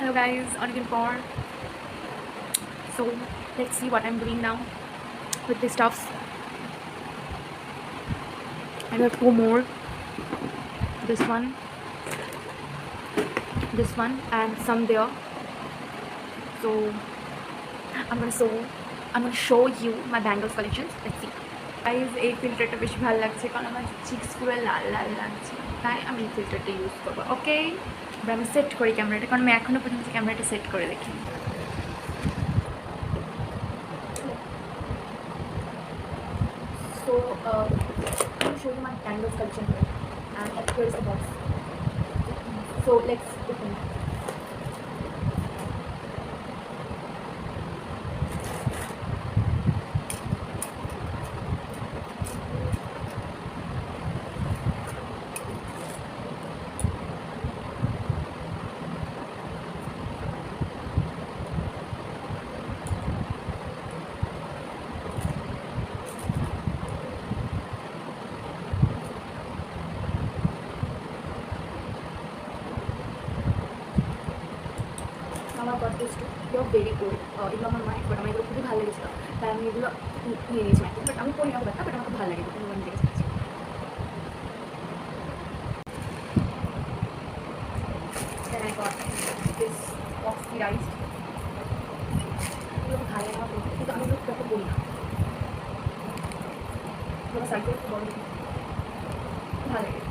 Hello guys, অনেকদিন পর. So let's see what I'm doing now with these stuffs. I have two more. This one, and some there. So I'm gonna show you my bangles collections. Let's see. Guys, এই ফিল্টারটা বেশি ভালো লাগছে কারণ আমার chicks পুরো লাল লাল লাগছে, তাই আমি এই ফিল্টারটা ইউজ করবো. ওকে, এবার আমি সেট করি ক্যামেরাটা, কারণ আমি এখনও পর্যন্ত ক্যামেরাটা সেট করে দেখি. So I'll show you my bangles collection here, and here is the box. So let's open it. আমার god this too, you very good. এগুলো আমার মায়ের, বাট আমার এগুলো খুবই ভালো লেগেছিল, তাই আমি এগুলো নিয়ে নিয়েছি এখন. বাট আমি পড়ি না ব্যাপারটা, বাট আমার খুব ভালো লাগে, কোনো মনে লেগেছে. Then I got this oxidized. এগুলো খুব ভালো লাগে আমার পড়তে, কিন্তু আমি এগুলো কত পড়ি না. এগুলো সাইকেল খুব বড়, ভালো লাগে.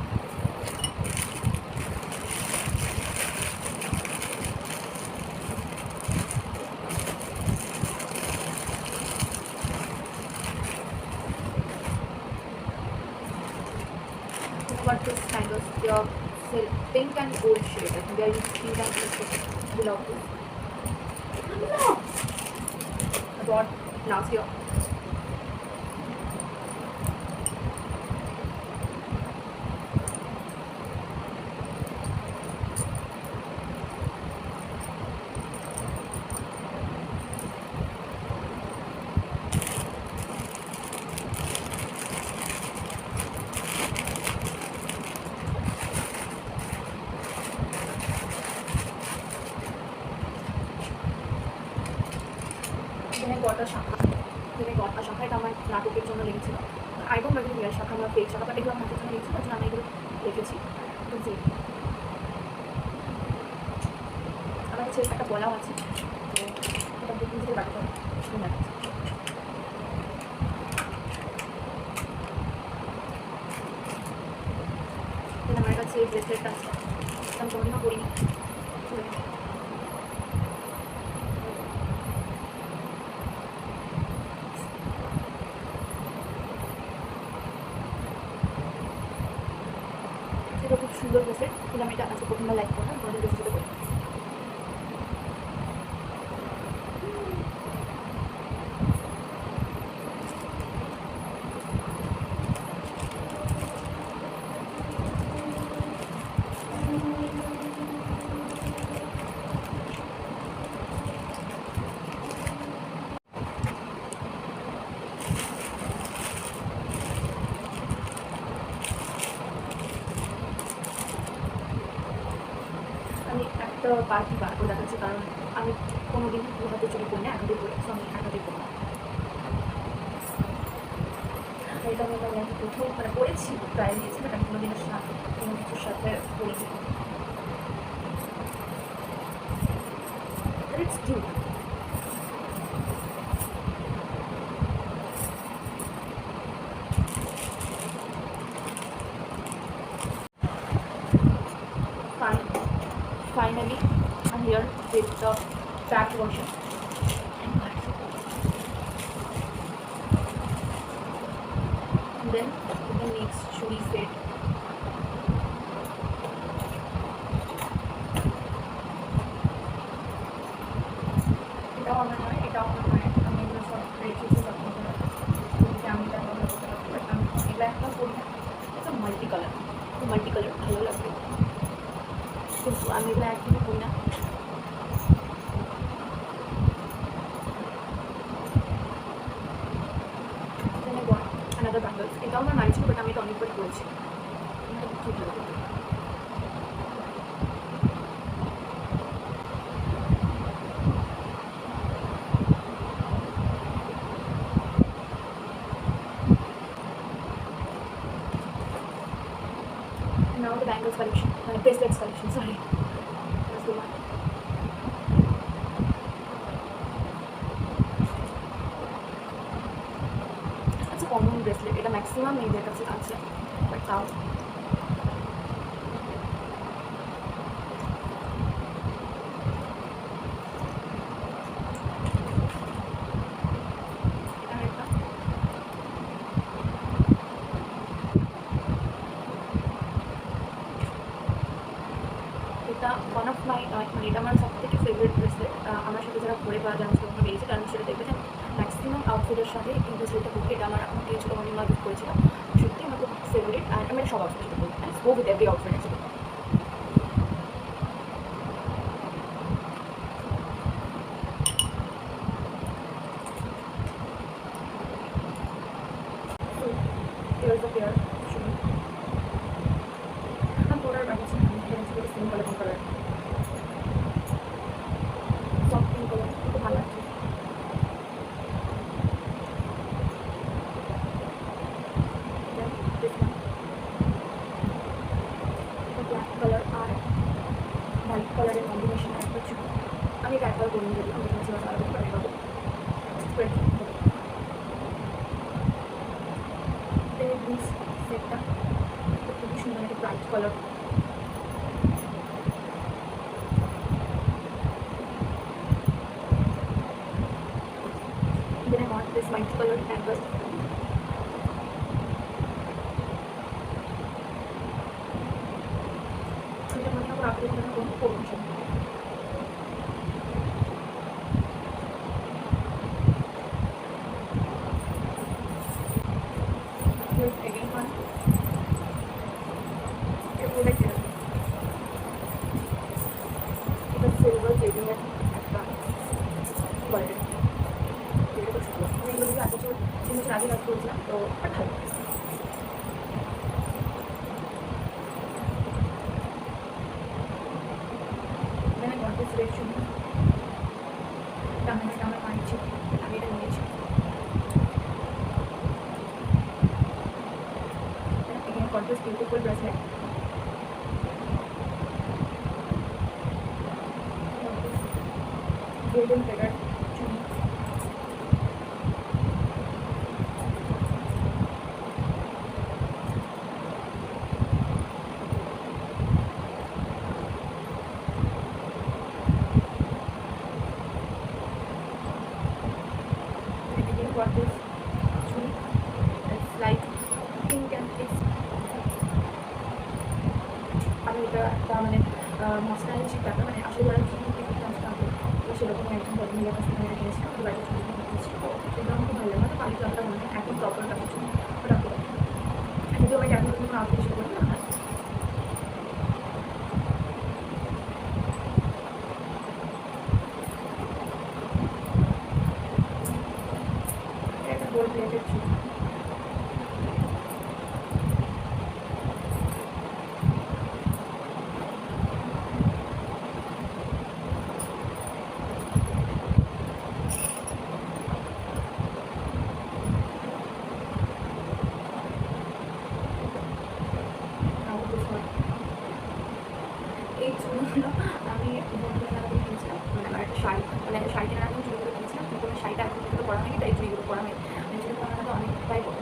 What this kind of your pink and gold shade? I think they are using pink and gold. Below this. No. I bought last year. গটা শাখা এটা আমার নাটকের জন্য লেগেছিল. আই ডোন্ট নো রিয়াল শাখা আমার ফেক শাখা, বাট এগুলো আমার নাটকের জন্য লেগেছিল, তার জন্য আমি এগুলো লিখেছি. আমার কাছে একটা বলাও আছে, তো এটা বুকিং থেকে রাখতে হবে. আমার কাছে এই ব্রেসলেটটা আছে, আমি কোনোদিনও করিনি. এটা খুব সুন্দর ব্রেসলেট, কিন্তু আমি এটা আজকে প্রথমবার লাইক করলাম, তোমাদের ব্রেসলেটে করি. আমি একটা পার্টি বার করে দেখাচ্ছি, কারণ আমি কোনোদিন দু হাতে চুরি করি না, একাধিক করি, সো আমি একাধিক করি না. এটা আমি প্রথম মানে করেছি, ট্রায়াল দিয়েছি, বাট আমি কোনোদিনের সাথে কোনো কিছুর সাথে করিনি. It's cute. Finally, I'm here with the packed version. And then the next churi set. এটাও আমার নয়, এটাও আমার নয়. আমি এগুলো সব রেখেছি যত্ন করে, আমি এটা ব্যবহার করতে পারবো. বাট আমি এগুলো একটা করি না. এটা মাল্টি কালার ভালো লাগবে, কিন্তু আমি এগুলো একদমই করি না. another bangles. এটাও আমার মানিয়েছিল, বাট আমি এটা অনেকবার করেছি. ঠিক লাগে. কালেকশন, মানে ব্রেসলেটস কালেকশন, সরি। আচ্ছা, কমন ব্রেসলেট, এটা ম্যাক্সিমাম মেয়েদের কাছে আছে, বাট তাও এটা ওয়ান অফ মাই, মানে এটা আমার সব থেকে ফেভারিট ব্রেসলেট। আমার সাথে যারা ঘুরে বা যারা সাথে পেয়েছে তারা সেটা দেখবে যে ম্যাক্সিমাম আউটফিটের সাথে এই ব্রেসলেটটা পড়তে, এটা আমার এখন কিছু অনিমা গিফট করেছিলাম, সত্যি আমার খুব ফেভারিট। আর আমি সব আউটফিট সেটা বলতে পারি, গো উইথ এভরি আউটফিট আছে। Here's the pair. I'm put our bags in the same color. Soft pink color. খুব ভালো লাগছে। Then this one. The black color R white color এর combination একটা ছিল। আমি এটা একবার করে নিয়ে আমি কাছে আলাদা করে নেবো। Spread. This সেটটা খুবই সুন্দর, একটা bright colour. Then I got this white color canvas. এটা মনে হয় আপনি কোনো কোনো প্রমোশন। Here's again one. এটা সিলভার জেডিংয়ের একটা কোয়ালিটি। এটা খুব সুন্দর। আমি এগুলো দিয়ে আগে 3 বছর আগে কাজ করেছিলাম, তো ভালো। Then I got this red shoe. এটা আমার মায়ের ছিল, আমি এটা নিয়েছি। Again got this beautiful bracelet. Golden feather chuni. Again got this chuni. It's like pink and it's আমি এটা একটা মানে মশলার যে ব্যাপার, মানে আসলে যারা সেরকমই একজন ভদ্রমহিলার কাছে আমি এটা কিনেছিলাম, ওদের বাড়িতে ছবি কিনেছি। তো এটা আমার খুব ভালো লাগে, মানে পালিশ ব্যাপারটা মনে হয় একদম প্রপার কাছে ছিল ওটা করে। যদিও আমি এখন কোনো আউটফিট শুরু করি না। এটা একটা গোল্ড প্লেটেড ছিল। এই চুলগুলো আমি বন্ধুরা কিনেছিলাম, মানে আমার একটা শাড়ি, মানে শাড়ি কেনার এখন চুলগুলো কিনেছিলাম, কিন্তু আমি শাড়িটা এখন চুলগুলো পরা হয়নি, তাই চুলগুলো পরা হয়নি। আমি চুল পরানোটা অনেকটাই পরে,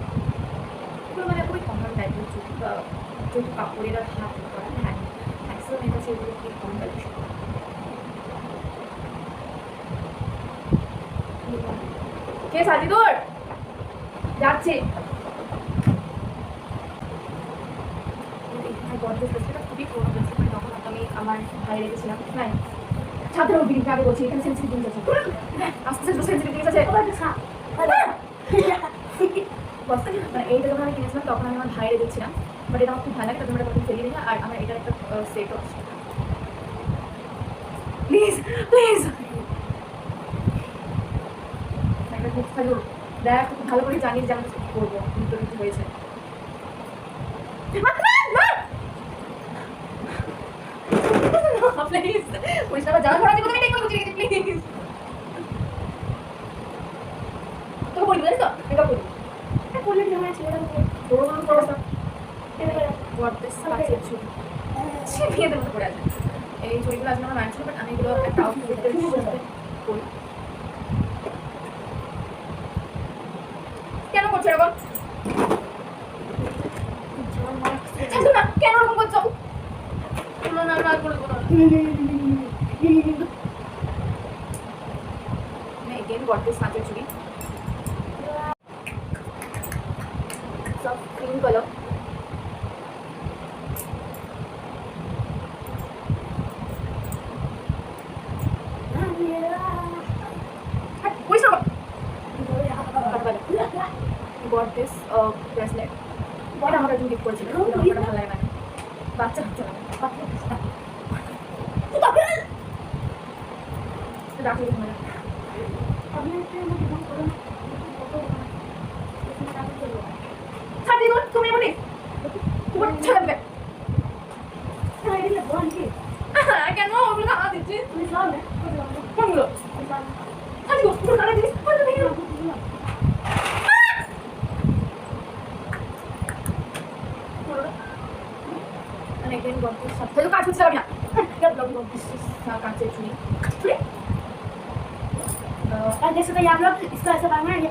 এগুলো মানে খুবই কমন টাইপের চুল, যেহেতু কাপড়ের আর হাত করা, হ্যাঁ ম্যাক্সিমাম এর কাছে এগুলো খুবই কম কালেকশন। কে সাজি তোর যাচ্ছে খুবই পুরোনো ব্রেসলেট, তখন আমি আমার ভাই রেখেছিলাম। হ্যাঁ ছাত্র বিরিকে আগে বলছি, এখানে সেন্সিটিভ জিনিস আছে, আস্তে আস্তে সেন্সিটিভ জিনিস আছে। মানে এইটা যখন আমি কিনেছিলাম তখন আমি আমার ভাই রেখেছিলাম, বাট এটা আমার খুব ভালো লাগে, তাদের আমরা কখন ফেলিয়ে দিই না। আর আমার এটার একটা সেটও আছে। প্লিজ প্লিজ একটা খুব ভালো দেখ, খুব ভালো করে জানিস যে আমি কি করবো, কিন্তু কিছু হয়েছে। প্লিজ পরিষ্কার জানা ধরা দিব, তুমি টেক করে বুঝিয়ে প্লিজ। তোকে বলবি জানিস তো, মেকআপ করবি এটা করলে কি হয় ছেলেটা তোর মন করো সব। এটা হোয়াট দিস কাছে ছবি মেয়েদের মতো পরে আছে। এই চুড়িগুলো আসলে আমার মায়ের ছিল, বাট আমি এগুলো একটা আউটফিটের সাথে করি। কেন করছো এরকম? না কেন এরকম করছো? না না না করবো না। Again got this কাঁচের চুড়ি, সব cream colour. Got this bracelet. এটা আমার একজন গিফট করেছিল, এটা আমার ভালো লাগে না, বাচ্চা হচ্ছে না রাখি ঘুমায়। ছাড়ি দোন তুমি বলি তোমার ছেলে কেন ওগুলো খাওয়া দিচ্ছি তুমি খাও না কোনগুলো ছাড়ি গো তুমি খাওয়া দিচ্ছি বল তুমি অনেক দিন গল্প সাথে তো কাজ করতে হবে না क्या ब्लॉग ब्लॉग कांचे चुनी और देख सकते हैं आप लोग इसको ऐसे बनाएंगे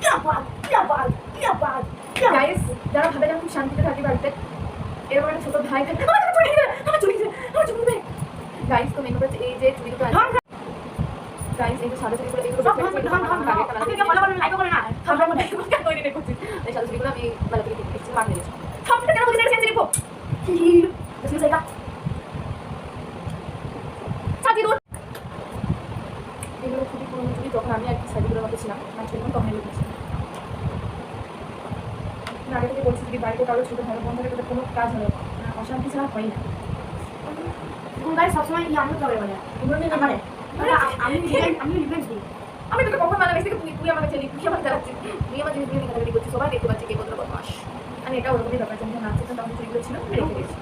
क्या बात गाइस যারা ভাবে আমি খুব শান্তিতে থাকি বাড়িতে এরকম একটা ছোট ভাই আমার চুড়ি গাইস তো মেকআপের এই যে চুড়ি দুটো আছে গাইস এই যে সাদা চুড়ি করে এগুলো আপনি কি ফলো করেন লাইক করেন না আমরা মনে কেন তৈরি করছি এই সাদা চুড়িগুলো আমি ভালো করে দেখছি মার দিয়েছি সবটা কেন বলতে সেন্স লিখো বুঝতে চাইকা ছাতি দূর এগুলো খুবই পুরনো চুড়ি, তখন আমি আর কি সাইডগুলোর মধ্যে ছিলাম না সেরকম তখন এগুলো ছিলাম আগে থেকে বলছি যদি বাড়িতে কারো ছোটো ভালো বন্ধুদের সাথে কোনো কাজ হলো না অশান্তি ছাড়া হয় না গাড়ি সবসময় আমি করে বলে আমি রিভেঞ্জ দিই আমি তোকে কখন মানা গেছি তুই আমাকে ছেলে তুই আমাকে চালাচ্ছিস তুই আমার জিনিস নিয়ে কাটাকাটি করছিস সবাই দেখতে পাচ্ছি কে কতটা বদমাস আমি এটা ওরকমই ব্যাপার যখন নাচছে তখন চুরিগুলো ছিল আমি রেখে দিয়েছি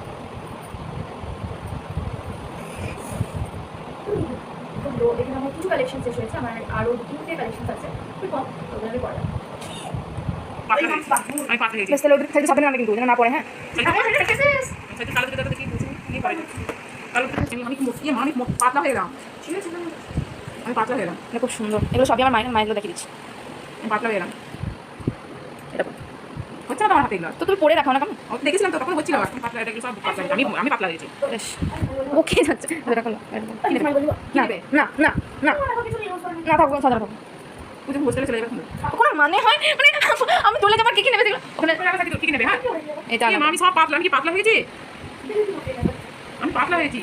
তো এখানে আমার কিছু কালেকশন শেষ হয়েছে, আমার আরও 2-3টে কালেকশন আছে খুব কম ওগুলো আমি পড়া আমি পাতলা হয়েছি তাহলে ওদের থেকে সাবধানে না কিন্তু না পড়ে হ্যাঁ কালো দিকে দেখি কি পড়ে কালো আমি পাতলা হয়ে গেলাম আমি পাতলা হয়ে গেলাম এটা খুব সুন্দর এগুলো সবই আমার মায়ের দেখে দিচ্ছি আমি পাতলা হয়ে গেলাম এটা হচ্ছে না আমার হাতে এগুলো তো তুমি পরে রাখো না কেন দেখেছিলাম তো তখন হচ্ছিল পাতলা এটা সব পাতলা আমি পাতলা হয়েছি বেশ ওকে যাচ্ছে রাখো না না না না না থাকবো সাদা রাখো পুজো হোস্টেলে চলে যাবে কোনো মানে হয় মানে আমি চলে যাবার কি নেবে দেখলো ওখানে কি নেবে হ্যাঁ এটা আমি সব পাতলা আমি কি পাতলা হয়েছি আমি পাতলা হয়েছি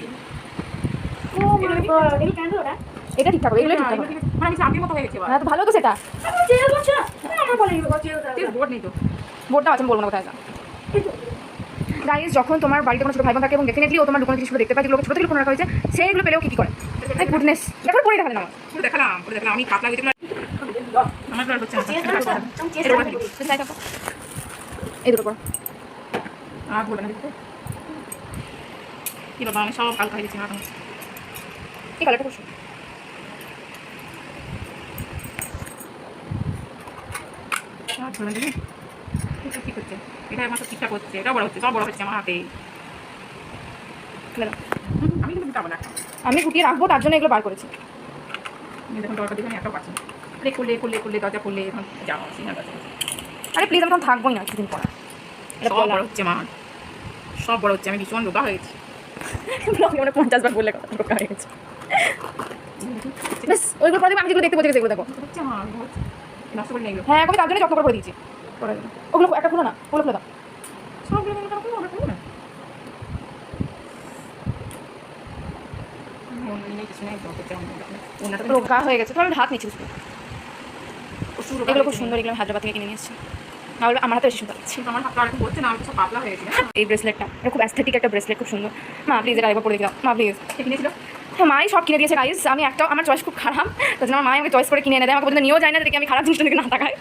এটা ঠিক থাকবে এগুলো ঠিক থাকবে মানে আমি আগের মতো হয়ে গেছি হ্যাঁ তো ভালো তো সেটা আমার বলে বোর্ড নেই তো বোর্ডটা আছে বলবো না কোথায় আছে গাইস যখন তোমার বাড়িতে কোনো ছোটো ভাই বোন থাকে এবং ডেফিনেটলি ও তোমার দোকানের জিনিসগুলো দেখতে পায় যেগুলো ছোটো থেকে কোনো রাখা হয়েছে সেইগুলো পেলেও কি করে গুডনেস দেখো পরে দেখালেন আমার পুরো দেখালাম আমি পাতলা হয়েছি আমার ব্লাড হচ্ছে এই দুটো করো আর বলবেন না কি বাবা আমি সব কালকা হয়ে গেছি না এই কালারটা খুব সুন্দর কি করছে এটা আমার সব ঠিকঠাক হচ্ছে এটা বড় হচ্ছে সব বড় হচ্ছে আমার হাতে আমি কিন্তু গুটাবো না আমি গুটিয়ে রাখবো তার জন্য এগুলো বার করেছি দেখুন দরকার দেখুন একটা পাচ্ছি আরে খুললে দরজা খুললে এখন যাওয়া সিনার কাছে আরে প্লিজ আমি তখন থাকবোই না কিছুদিন পর এটা বড় হচ্ছে মা সব বড় হচ্ছে আমি ভীষণ রোগা হয়ে গেছি 50 বার বললে কথা রোগা হয়ে গেছে বেশ ওইগুলো পরে আমি যেগুলো দেখতে বলছি সেগুলো দেখো নষ্ট করে নিয়ে হ্যাঁ আমি তার জন্য যত্ন করে দিয়েছি ওগুলো একটা খুলো না ওগুলো খুলে দাও সবগুলো না রোগা হয়ে গেছে তো আমি হাত নিচ্ছি এগুলো খুব সুন্দর এগুলো হায়দ্রাবাদ থেকে কিনে নিয়ে এসেছি আমার হাতে বেশি সুন্দর লাগছে আমার হাতটা অনেক হচ্ছে না আমি সব পাতলা হয়ে গেছি এই ব্রেসলেটটা এটা খুব অ্যাস্থেটিক একটা ব্রেসলেট খুব সুন্দর মা প্লিজ এটা একবার পরে দিও মা প্লিজ কিনেছিল হ্যাঁ মাই সব কিনে দিয়েছে গাইস আমি একটা আমার চয়েস খুব খারাপ তো আমার মা আমাকে চয়েস করে কিনে এনে দেয় আমাকে বলতে নিয়েও যায় না দেখে আমি খারাপ জিনিসটা দিকে না তাকাই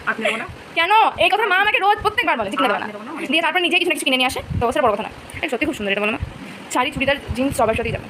কেন এই কথা মা আমাকে রোজ প্রত্যেকবার বলে কিনে দেবে না দিয়ে তারপর নিজে কিছু না কিছু কিনে নিয়ে আসে তো সেটা বড় কথা না সত্যি খুব সুন্দর এটা বলো না শাড়ি চুড়িদার জিন্স সবার সাথেই যাবে